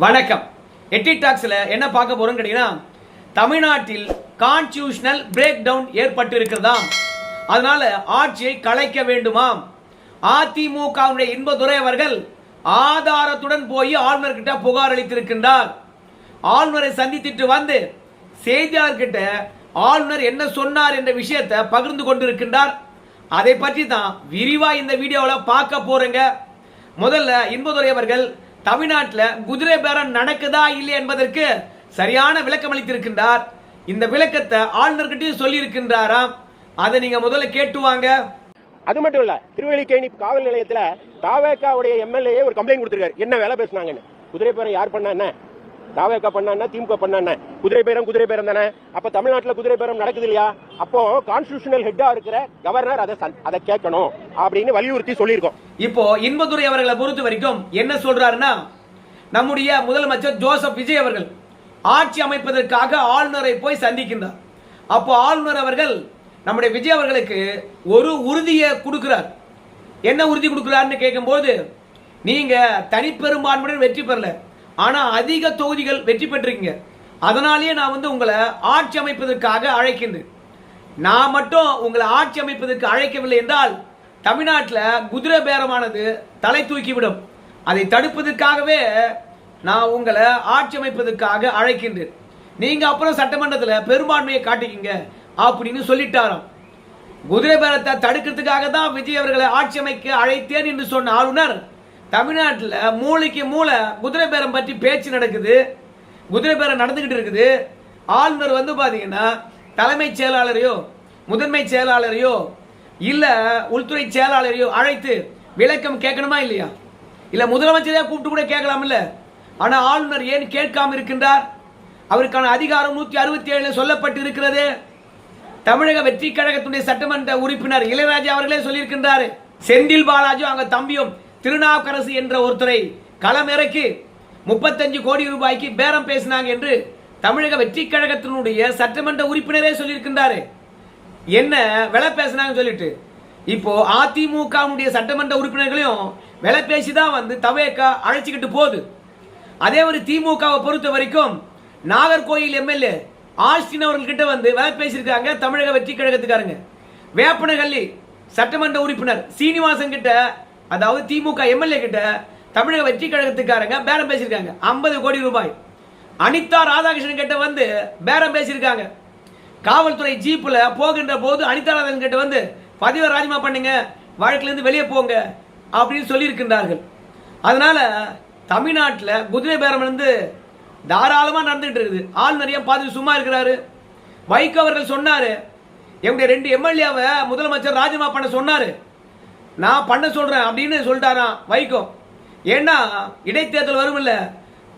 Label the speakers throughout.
Speaker 1: வணக்கம். எட்டி டாக்ஸ்ல என்ன பார்க்க போறோம் கேட்டீங்கன்னா, தமிழ்நாட்டில் கான்ஸ்டிடியூஷனல் பிரேக் டவுன் ஏற்பட்டு இருக்கிறதாம். அதனால ஆட்சியை கலைக்க வேண்டுமாம். அதிமுகவுடைய இன்பதுரை அவர்கள் ஆதாரத்துடன் போய் ஆளுநர் கிட்ட புகார் அளித்திருக்கின்றார். ஆளுநரை சந்தித்துட்டு வந்து செய்தியாளர்கிட்ட ஆளுநர் என்ன சொன்னார் என்ற விஷயத்தை பகிர்ந்து கொண்டிருக்கின்றார். அதை பற்றி தான் விரிவா இந்த வீடியோவில் பார்க்க போறேங்க. முதல்ல இன்பதுரை அவர்கள் தமிழ்நாட்டில் குதிரை பேரம் நடக்குதா இல்லை என்பதற்கு சரியான விளக்கம் அளித்திருக்கின்றார். இந்த விளக்கத்தை ஆளுநர்கிட்டையும் சொல்லி இருக்கின்றாராம். அதை நீங்க முதல்ல கேட்டுவாங்க.
Speaker 2: அது மட்டும் இல்ல, திருவல்லிக்கேணி காவல் நிலையத்துல தாவேகாவுடைய எம்எல்ஏ ஒரு கம்ப்ளைண்ட் கொடுத்திருக்காரு. என்ன வேலை பேசுனாங்கன்னு. குதிரை பேரம் யார் பண்ணா என்ன, தாவேகா பண்ணா என்ன, திமுக பண்ணா என்ன, குதிரை பேரம் தானே. அப்ப தமிழ்நாட்டில் குதிரை பேரம் நடக்குது இல்லையா? அப்போ கான்ஸ்டிடியூஷனல் ஹெட்டா இருக்கிற கவர்னர் அதை கேட்கணும் அப்படின்னு வலியுறுத்தி சொல்லியிருக்கோம்.
Speaker 1: இப்போ இன்பதுரை அவர்களை பொறுத்த வரைக்கும் என்ன சொல்றாருன்னா, நம்முடைய முதலமைச்சர் ஜோசப் விஜய் அவர்கள் ஆட்சி அமைப்பதற்காக ஆளுநரை போய் சந்திக்கின்றார். அப்போ ஆளுநர் அவர்கள் நம்முடைய விஜய் அவர்களுக்கு ஒரு உறுதியை கொடுக்கிறார். என்ன உறுதி கொடுக்கிறார்னு கேட்கும்போது, நீங்க தனிப்பெரும்பான்மையுடன் வெற்றி பெறல, ஆனா அதிக தொகுதிகள் வெற்றி பெற்றிருக்கீங்க, அதனாலேயே நான் உங்களை ஆட்சி அமைப்பதற்காக அழைக்கின்றேன். நான் மட்டும் உங்களை ஆட்சி அமைப்பதற்கு அழைக்கவில்லை என்றால் தமிழ்நாட்டில் குதிரை பேரமானது தலை தூக்கிவிடும். அதை தடுப்பதற்காகவே நான் உங்களை ஆட்சி அமைப்பதற்காக அழைக்கின்றேன். நீங்க அப்புறம் சட்டமன்றத்தில் பெரும்பான்மையை காட்டிக்கிங்க அப்படின்னு சொல்லிட்டாராம். குதிரை பேரத்தை தடுக்கிறதுக்காக தான் விஜய் அவர்களை ஆட்சி அமைக்க அழைத்தேன் என்று சொன்ன ஆளுநர் தமிழ்நாட்டில் மூளைக்கு மூளை குதிரை பேரம் பற்றி பேச்சு நடக்குது, குதிரை பேரம் நடந்துகிட்டு இருக்குது. ஆளுநர் பாத்தீங்கன்னா தலைமைச் செயலாளரையோ முதன்மை செயலாளரையோ இல்ல உள்துறை செயலாளரையோ அழைத்து விளக்கம் கேட்கணுமா இல்லையா? இல்ல முதலமைச்சரையா கூப்பிட்டு கூட கேட்கலாம் இல்ல. ஆனா ஆளுநர் ஏன் கேட்காம இருக்கின்றார்? அவருக்கான அதிகாரம் 167 சொல்லப்பட்டு இருக்கிறது. தமிழக வெற்றி கழகத்துடைய சட்டமன்ற உறுப்பினர் இளையராஜா அவர்களே சொல்லியிருக்கின்றார். செந்தில் பாலாஜி அங்க தம்பியும் திருநாவுக்கரசு என்ற ஒருத்தரை களமிறக்கி 35 கோடி ரூபாய்க்கு பேரம் பேசினாங்க என்று தமிழக வெற்றி கழகத்தினுடைய சட்டமன்ற உறுப்பினரே சொல்லியிருக்கின்றாரு. என்ன விலை பேசினாங்க சொல்லிட்டு இப்போ அதிமுக சட்டமன்ற உறுப்பினர்களையும் விலை பேசிதான் தவேகா அழைச்சிக்கிட்டு போகுது. அதே ஒரு திமுகவை பொறுத்த வரைக்கும் நாகர்கோயில் எம்எல்ஏ ஆஸ்டின் அவர்கள்கிட்ட விலை பேசியிருக்காங்க தமிழக வெற்றி கழகத்துக்காரங்க. வேப்பனஹள்ளி சட்டமன்ற உறுப்பினர் சீனிவாசன் கிட்ட, அதாவது திமுக எம்எல்ஏ கிட்ட தமிழக வெற்றி கழகத்துக்காரங்க பேரம் பேசியிருக்காங்க 50 கோடி ரூபாய். அனிதா ராதாகிருஷ்ணன் கிட்ட பேரம் பேசியிருக்காங்க. காவல்துறை ஜீப்ல போகின்ற போது அனிதா ராதாகிருஷ்ணன் கிட்ட பதிவை ராஜினாமா பண்ணுங்க, வழக்கிலிருந்து வெளியே போங்க அப்படின்னு சொல்லி இருக்கின்றார்கள். அதனால தமிழ்நாட்டில் குதிரை பேரம் தாராளமா நடந்துட்டு இருக்குது. ஆளுநரையும் பார்த்து சும்மா இருக்கிறாரு. வைகோ அவர்கள் சொன்னாரு, எங்களுடைய 2 எம்எல்ஏவை முதலமைச்சர் ராஜினாமா பண்ண சொன்னாரு, நான் பண்ண சொல்றேன் அப்படின்னு சொல்லிட்டாராம் வைகோ. ஏன்னா இடைத்தேர்தல் வரும் இல்ல,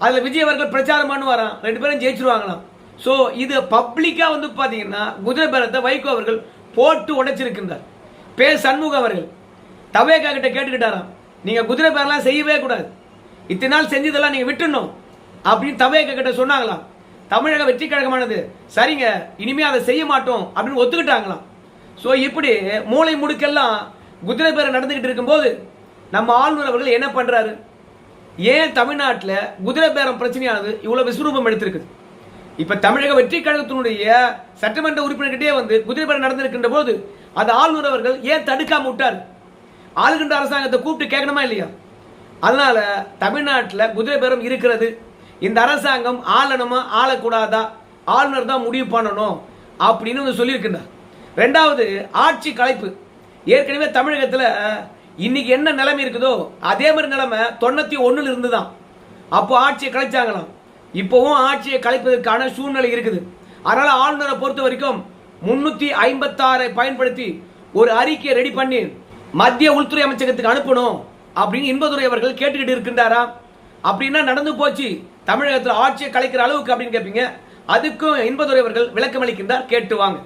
Speaker 1: அதுல விஜய் அவர்கள் பிரச்சாரம் பண்ணுவாராம், 2 பேரும் ஜெயிச்சிருவாங்களாம். சோ இது பப்ளிக்கா பாத்தீங்கன்னா குதிரை பேரத்தை வைகோ அவர்கள் போட்டு உடைச்சிருக்கின்றார். பேர் சண்முகம் அவர்கள் தவேகா கிட்ட கேட்டுக்கிட்டாராம், நீங்க குதிரை பேரெல்லாம் செய்யவே கூடாது, இத்தனை நாள் செஞ்சதெல்லாம் நீங்க விட்டுணும் அப்படின்னு தவேகா கிட்ட சொன்னாங்களாம். தமிழக வெற்றி கழகமானது சரிங்க இனிமே அதை செய்ய மாட்டோம் அப்படின்னு ஒத்துக்கிட்டாங்களாம். சோ இப்படி மூளை முடுக்கெல்லாம் குதிரை பேரம் நடந்துகிட்டு இருக்கும்போது நம்ம ஆளுநர் அவர்கள் என்ன பண்றாரு? ஏன் தமிழ்நாட்டில் குதிரை பேரம் பிரச்சனையானது இவ்வளவு விஸ்வரூபம் எடுத்திருக்கு? இப்ப தமிழக வெற்றி கழகத்தினுடைய சட்டமன்ற உறுப்பினர்கிட்டே குதிரை பேரம் நடந்திருக்கின்ற போது அது ஆளுநர் அவர்கள் ஏன் தடுக்காம விட்டார்? ஆளுகின்ற அரசாங்கத்தை கூப்பிட்டு கேட்கணுமா இல்லையா? அதனால தமிழ்நாட்டில் குதிரை பேரம் இருக்கிறது. இந்த அரசாங்கம் ஆளணுமா ஆளக்கூடாதா, ஆளுநர் தான் முடிவு பண்ணணும் அப்படின்னு சொல்லியிருக்கின்றார். 2வது ஆட்சி கலைப்பு. ஏற்கனவே தமிழகத்தில் இன்னைக்கு என்ன நிலைமை இருக்குதோ அதே மாதிரி நிலைமை 91 இருந்துதான். அப்போ ஆட்சியை கலைச்சாங்களாம். இப்போவும் ஆட்சியை கலைப்பதற்கான சூழ்நிலை இருக்குது. அதனால ஆளுநரை பொறுத்த வரைக்கும் 356 பயன்படுத்தி ஒரு அறிக்கையை ரெடி பண்ணி மத்திய உள்துறை அமைச்சகத்துக்கு அனுப்பணும் அப்படின்னு இன்பதுரை அவர்கள் கேட்டுக்கிட்டு இருக்கின்றாரா? அப்படின்னா நடந்து போச்சு தமிழகத்தில் ஆட்சியை கலைக்கிற அளவுக்கு அப்படின்னு கேட்பீங்க. அதுக்கும் இன்பதுரை அவர்கள் விளக்கம் அளிக்கின்றார், கேட்டு வாங்க.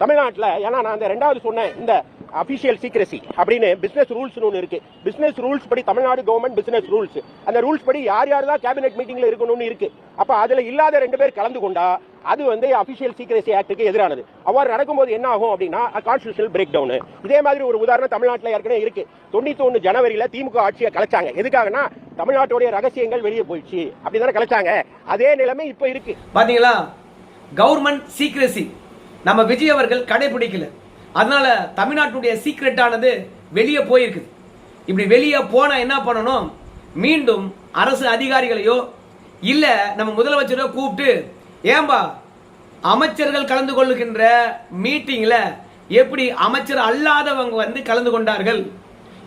Speaker 2: தமிழ்நாட்டில். ஏன்னா நான் அந்த ரெண்டாவது சொன்னேன், இந்த அபிஷியல் சீக்ரெசி அப்படின்னு பிசினஸ் ரூல்ஸ் ஒன்று இருக்கு. பிசினஸ் ரூல்ஸ் படி தமிழ்நாடு கவர்மெண்ட் பிசினஸ் ரூல்ஸ், அந்த ரூல்ஸ் படி யார் யார் தான் கேபினெட் மீட்டிங்ல இருக்கணும்னு இருக்கு. அப்ப அதுல இல்லாத 2 பேர் கலந்து கொண்டா அது வந்து அபிஷியல் சீக்ரெசி ஆக்டுக்கு எதிரானது. அவ்வாறு நடக்கும்போது என்ன ஆகும் அப்படின்னா கான்ஸ்டிடியூஷனல் பிரேக் டவுன். இதே மாதிரி ஒரு உதாரணம் தமிழ்நாட்டில் ஏற்கனவே இருக்கு. 91 ஜனவரியில திமுக ஆட்சியை கலைச்சாங்க. எதுக்காகனா தமிழ்நாட்டுடைய ரகசியங்கள் வெளியே போயிடுச்சு, அப்படிதானே கலைச்சாங்க. அதே நிலைமை இப்ப இருக்கு.
Speaker 1: பாத்தீங்களா, கவர்மெண்ட் சீக்ரெசி நம்ம விஜய் அவர்கள் கடைபிடிக்கல. அதனால தமிழ்நாட்டுடைய சீக்ரெட் ஆனது வெளியே போயிருக்குது. இப்படி வெளியே போனா என்ன பண்ணணும், மீண்டும் அரசு அதிகாரிகளையோ இல்ல நம்ம முதலமைச்சரையோ கூப்பிட்டு, ஏன்பா அமைச்சர்கள் கலந்து கொள்ளுகின்ற மீட்டிங்ல எப்படி அமைச்சர் அல்லாதவங்க வந்து கலந்து கொண்டார்கள்,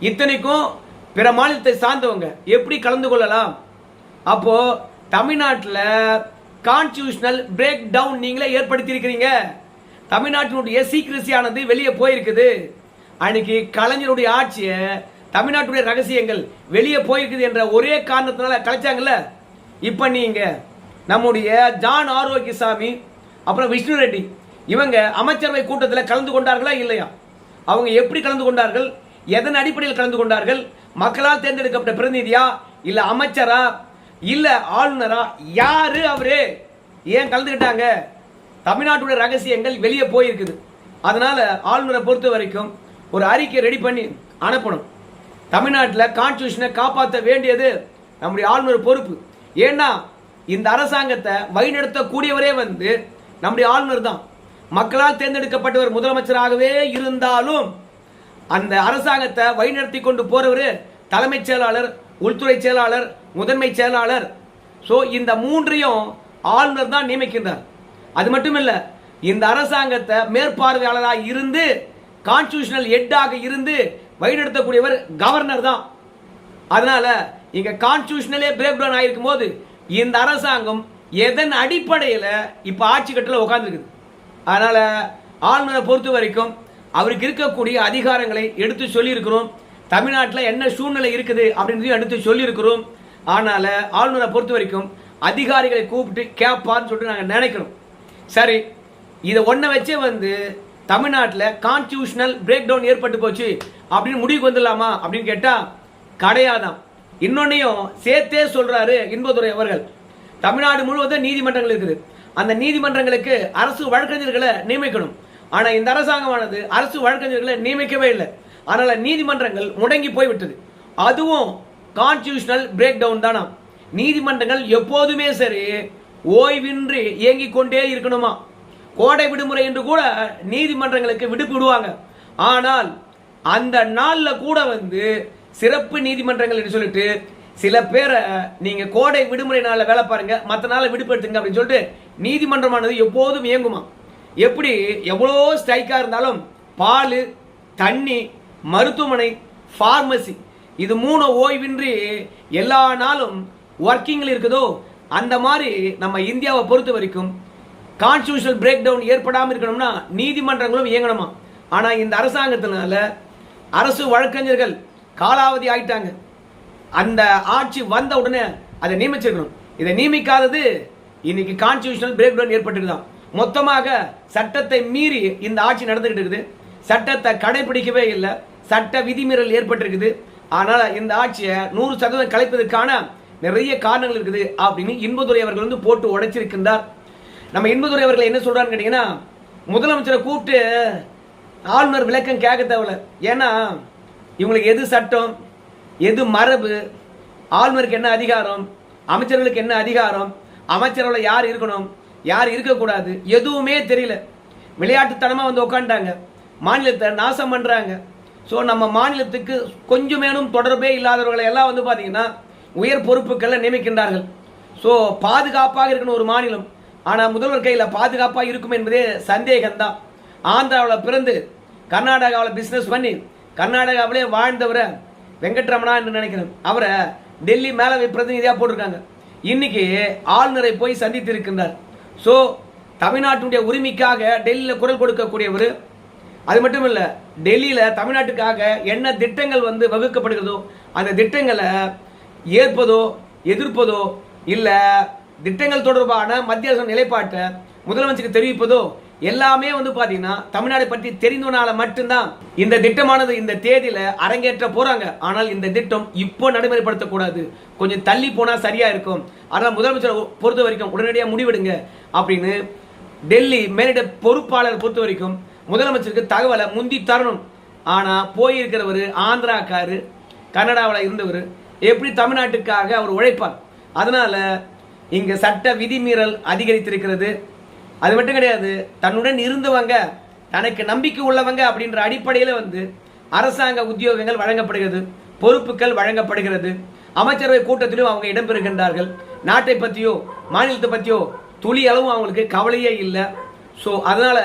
Speaker 1: இத்தனைக்கும் பிற மாநிலத்தை சார்ந்தவங்க எப்படி கலந்து கொள்ளலாம்? அப்போ தமிழ்நாட்டில் கான்ஸ்டிடியூஷனல் பிரேக் டவுன் நீங்களே ஏற்படுத்தி இருக்கிறீங்க. தமிழ்நாட்டினுடைய சீக்ரெசியானது வெளியே போயிருக்குது. அன்னைக்கு கலைஞருடைய ஆட்சியை தமிழ்நாட்டுடைய ரகசியங்கள் வெளியே போயிருக்குது என்ற ஒரே காரணத்தினால கலைச்சாங்கல்ல. இப்ப நீங்க நம்முடைய ஜான் ஆரோக்கியசாமி அப்புறம் விஷ்ணு ரெட்டி இவங்க அமைச்சரவை கூட்டத்தில் கலந்து கொண்டார்களா இல்லையா? அவங்க எப்படி கலந்து கொண்டார்கள், எதன் அடிப்படையில் கலந்து கொண்டார்கள்? மக்களால் தேர்ந்தெடுக்கப்பட்ட பிரதிநிதியா இல்ல அமைச்சரா இல்ல ஆளுநரா? யாரு அவரு? ஏன் கலந்துக்கிட்டாங்க? தமிழ்நாட்டுடைய ரகசியங்கள் வெளியே போயிருக்குது. அதனால ஆளுநரை பொறுத்த வரைக்கும் ஒரு அறிக்கை ரெடி பண்ணி அனுப்பணும். தமிழ்நாட்டில் கான்ஸ்டிடியூஷனை காப்பாற்ற வேண்டியது நம்முடைய ஆளுநர் பொறுப்பு. ஏன்னா இந்த அரசாங்கத்தை வழிநடத்தக்கூடியவரே வந்து நம்முடைய ஆளுநர் தான். மக்களால் தேர்ந்தெடுக்கப்பட்டவர் முதலமைச்சராகவே இருந்தாலும் அந்த அரசாங்கத்தை வழிநடத்தி கொண்டு போறவர் தலைமைச் செயலாளர், உள்துறை செயலாளர், முதன்மை செயலாளர். ஸோ இந்த 3ஐயும் ஆளுநர் தான் நியமிக்கின்றார். அது மட்டுமில்ல, இந்த அரசாங்கத்தை மேற்பார்வையாளராக இருந்து கான்ஸ்டிடியூஷனல் ஹெட்டாக இருந்து வழிநடத்தக்கூடியவர் கவர்னர் தான். அதனால இங்க கான்ஸ்டிடியூஷனலே பிரேக் டவுன் ஆயிருக்கும் போது இந்த அரசாங்கம் எதன் அடிப்படையில் இப்ப ஆட்சி கட்டில உட்கார்ந்துருக்குது. அதனால ஆளுநரை பொறுத்த வரைக்கும் அவருக்கு இருக்கக்கூடிய அதிகாரங்களை எடுத்து சொல்லியிருக்கிறோம். தமிழ்நாட்டில் என்ன சூழ்நிலை இருக்குது அப்படின்னு எடுத்து சொல்லியிருக்கிறோம். ஆனால ஆளுநரை பொறுத்த வரைக்கும் அதிகாரிகளை கூப்பிட்டு கேட்பார்னு சொல்லிட்டு நாங்கள் நினைக்கிறோம். சரி, இதை ஒன்றை வச்சே வந்து தமிழ்நாட்டில் கான்ஸ்டிடியூஷனல் பிரேக் டவுன் ஏற்பட்டு போச்சு அப்படின்னு முடிவுக்கு வந்துடலாமா அப்படின்னு கேட்டா கிடையாதான். இன்னொன்னையும் சேர்த்தே சொல்றாரு இன்பதுரை அவர்கள். தமிழ்நாடு முழுவதும் நீதிமன்றங்கள் இருக்குது. அந்த நீதிமன்றங்களுக்கு அரசு வழக்கறிஞர்களை நியமிக்கணும். ஆனா இந்த அரசாங்கமானது அரசு வழக்கறிஞர்களை நியமிக்கவே இல்லை. அதனால நீதிமன்றங்கள் முடங்கி போய்விட்டது. அதுவும் கான்ஸ்டிடியூஷனல் பிரேக் டவுன் தானா. நீதிமன்றங்கள் எப்போதுமே சரி ஓய்வின்றி இயங்கிக் கொண்டே இருக்கணுமா. கோடை விடுமுறை என்று கூட நீதிமன்றங்களுக்கு விடுப்பு விடுவாங்க. ஆனால் அந்த நாள்ல கூட வந்து சிறப்பு நீதிமன்றங்கள் என்று சொல்லிட்டு சில பேரை நீங்க கோடை விடுமுறை நாள்ல வேலை பாருங்க, மற்ற நாள் விடுப்பு எடுத்துங்க அப்படின்னு சொல்லிட்டு நீதிமன்றமானது எப்போதும் இயங்குமா. எப்படி எவ்வளோ ஸ்ட்ரைக்கா இருந்தாலும் பால், தண்ணி, மருத்துவமனை, பார்மசி இது 3 ஓய்வின்றி எல்லா நாளும் ஒர்க்கிங்ல இருக்குதோ அந்த மாதிரி நம்ம இந்தியாவை பொறுத்த வரைக்கும் கான்ஸ்டிடியூஷனல் பிரேக் டவுன் ஏற்படாமல் இருக்கணும்னா நீதிமன்றங்களும் இயங்கணுமா. ஆனா இந்த அரசாங்கத்தினால அரசு வழக்கறிஞர்கள் காலாவதி ஆயிட்டாங்க. அந்த ஆட்சி வந்த உடனே அதை நியமிச்சிருக்கணும். இதை நியமிக்காதது இன்னைக்கு கான்ஸ்டிடியூஷனல் பிரேக் டவுன் ஏற்பட்டுதான். மொத்தமாக சட்டத்தை மீறி இந்த ஆட்சி நடந்துகிட்டு இருக்குது. சட்டத்தை கடைபிடிக்கவே இல்லை. சட்ட விதிமீறல் ஏற்பட்டிருக்குது. ஆனால் இந்த ஆட்சியை 100% கலைப்பதற்கான நிறைய காரணங்கள் இருக்குது அப்படின்னு இன்பதுரை அவர்கள் வந்து போட்டு உடைச்சிருக்கின்றார். நம்ம இன்பதுரை அவர்கள் என்ன சொல்றான்னு கேட்டீங்கன்னா, முதலமைச்சரை கூப்பிட்டு ஆளுநர் விளக்கம் கேட்க தேவையில்ல. ஏன்னா இவங்களுக்கு எது சட்டம், எது மரபு, ஆளுநருக்கு என்ன அதிகாரம், அமைச்சர்களுக்கு என்ன அதிகாரம், அமைச்சரவை யார் இருக்கணும், யார் இருக்கக்கூடாது, எதுவுமே தெரியல. விளையாட்டுத்தனமா வந்து உட்காந்துட்டாங்க, மாநிலத்தை நாசம் பண்றாங்க. ஸோ நம்ம மாநிலத்துக்கு கொஞ்சமேனும் தொடர்பே இல்லாதவர்களை எல்லாம் வந்து பார்த்தீங்கன்னா உயர் பொறுப்புகளை நியமிக்கின்றார்கள். ஸோ பாதுகாப்பாக இருக்கணும் ஒரு மாநிலம். ஆனால் முதல்வர் கையில் பாதுகாப்பாக இருக்கும் என்பதே சந்தேகம்தான். ஆந்திராவில் பிறந்து கர்நாடகாவில் பிஸ்னஸ் பண்ணி கர்நாடகாவிலே வாழ்ந்தவரை வெங்கட்ரமணா என்று நினைக்கிறேன், அவரை டெல்லி மேலவை பிரதிநிதியாக போட்டிருக்காங்க. இன்னைக்கு ஆளுநரை போய் சந்தித்து இருக்கின்றார். ஸோ தமிழ்நாட்டுடைய உரிமைக்காக டெல்லியில் குரல் கொடுக்கக்கூடியவர். அது மட்டும் இல்லை, டெல்லியில் தமிழ்நாட்டுக்காக என்ன திட்டங்கள் வந்து வகுக்கப்படுகிறதோ அந்த திட்டங்களை ஏற்பதோ எதிர்ப்பதோ இல்லை திட்டங்கள் தொடர்பான மத்திய அரசு நிலைப்பாட்டை முதலமைச்சருக்கு தெரிவிப்பதோ எல்லாமே வந்து பாத்தீங்கன்னா தமிழ்நாடு பற்றி தெரிந்தனால மட்டும்தான் இந்த திட்டமானது இந்த தேதியில அரங்கேற்ற போறாங்க. ஆனால் இந்த திட்டம் இப்போ நடைமுறைப்படுத்தக்கூடாது, கொஞ்சம் தள்ளி போனா சரியா இருக்கும். ஆனால் முதலமைச்சர் பொறுத்த வரைக்கும் உடனடியாக முடிவெடுங்க அப்படின்னு டெல்லி மேலிட பொறுப்பாளர் பொறுத்த வரைக்கும் முதலமைச்சருக்கு தகவலை முந்தி தரணும். ஆனா போயிருக்கிறவர் ஆந்திராக்காரு, கனடாவில் இருந்தவர், எப்படி தமிழ்நாட்டுக்காக அவர் உழைப்பார்? அதனால இங்க சட்ட விதிமீறல் அதிகரித்திருக்கிறது. அது மட்டும் கிடையாது, தன்னுடன் இருந்தவங்க, தனக்கு நம்பிக்கை உள்ளவங்க அப்படின்ற அடிப்படையில் வந்து அரசாங்க உத்தியோகங்கள் வழங்கப்படுகிறது, பொறுப்புகள் வழங்கப்படுகிறது. அமைச்சரவை கூட்டத்திலும் அவங்க இடம்பெறுகின்றார்கள். நாட்டை பற்றியோ மாநிலத்தை பற்றியோ துளி அளவும் அவங்களுக்கு கவலையே இல்லை. ஸோ அதனால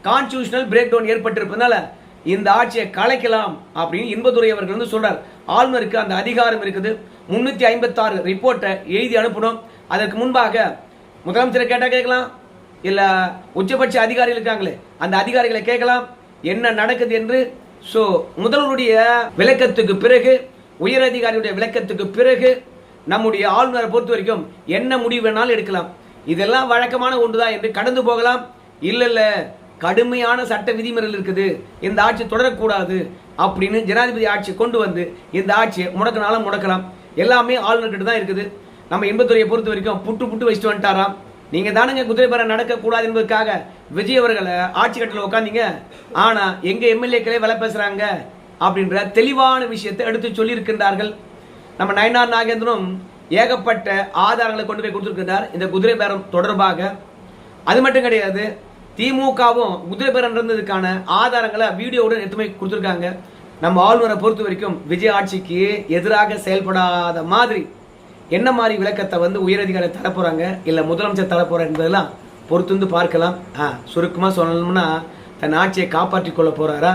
Speaker 1: கான்ஸ்டியூஷனல் பிரேக் டவுன் ஏற்பட்டிருப்பதனால இந்த ஆட்சியை கலைக்கலாம் அப்படின்னு இன்பதுரை அவர்கள் வந்து சொல்றார். ஆளுநருக்கு அந்த அதிகாரம் இருக்குது. 356 ரிப்போர்ட்டை எழுதி அனுப்பணும். அதற்கு முன்பாக முதலமைச்சரை கேட்டா கேட்கலாம், இல்ல உச்சபட்ச அதிகாரிகள் இருக்காங்களே அந்த அதிகாரிகளை கேட்கலாம் என்ன நடக்குது என்று. சோ முதல்வருடைய விளக்கத்துக்கு பிறகு, உயர் அதிகாரியுடைய விளக்கத்துக்கு பிறகு நம்முடைய ஆளுநரை பொறுத்த வரைக்கும் என்ன முடிவு வேணாலும் எடுக்கலாம். இதெல்லாம் வழக்கமான ஒன்றுதான் என்று கடந்து போகலாம். இல்ல கடுமையான சட்ட விதிமுறைகள் இருக்குது, இந்த ஆட்சி தொடரக்கூடாது அப்படின்னு ஜனாதிபதி ஆட்சி கொண்டு வந்து இந்த ஆட்சியை முடக்கினாலும் முடக்கலாம். எல்லாமே ஆளுநர்கிட்ட தான் இருக்குது. நம்ம இன்பத்துறையை பொறுத்த வரைக்கும் புட்டு வச்சுட்டு வந்துட்டாராம். நீங்க தானுங்க குதிரை பேரம் நடக்கக்கூடாது என்பதற்காக விஜய் அவர்களை ஆட்சி கட்டில உட்காந்தீங்க. ஆனா எங்க எம்எல்ஏக்களே வேலை பேசுறாங்க அப்படின்ற தெளிவான விஷயத்தை எடுத்து சொல்லி இருக்கின்றார்கள். நம்ம நயனார் நாகேந்திரனும் ஏகப்பட்ட ஆதாரங்களை கொண்டு போய் கொடுத்திருக்கிறார் இந்த குதிரை பேரம் தொடர்பாக. அது மட்டும் கிடையாது, திமுகவும் குதிரை பேரம் நடந்ததுக்கான ஆதாரங்களை வீடியோவுடன் எடுத்து போய் கொடுத்திருக்காங்க. நம்ம ஆளுநரை பொறுத்த வரைக்கும் விஜய் ஆட்சிக்கு எதிராக செயல்படாத மாதிரி என்ன மாதிரி விளக்கத்தை வந்து உயரதிகாரி தரப்போறாங்க, இல்ல முதலமைச்சர் தரப்போறாங்க என்பதெல்லாம் பொறுத்து வந்து பார்க்கலாம். சுருக்கமா சொல்லணும்னா தன் ஆட்சியை காப்பாற்றிக் கொள்ள போறாரா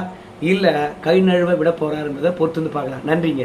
Speaker 1: இல்ல கை நழுவ விட போறாரு என்பதை பொறுத்து வந்து பார்க்கலாம். நன்றிங்க.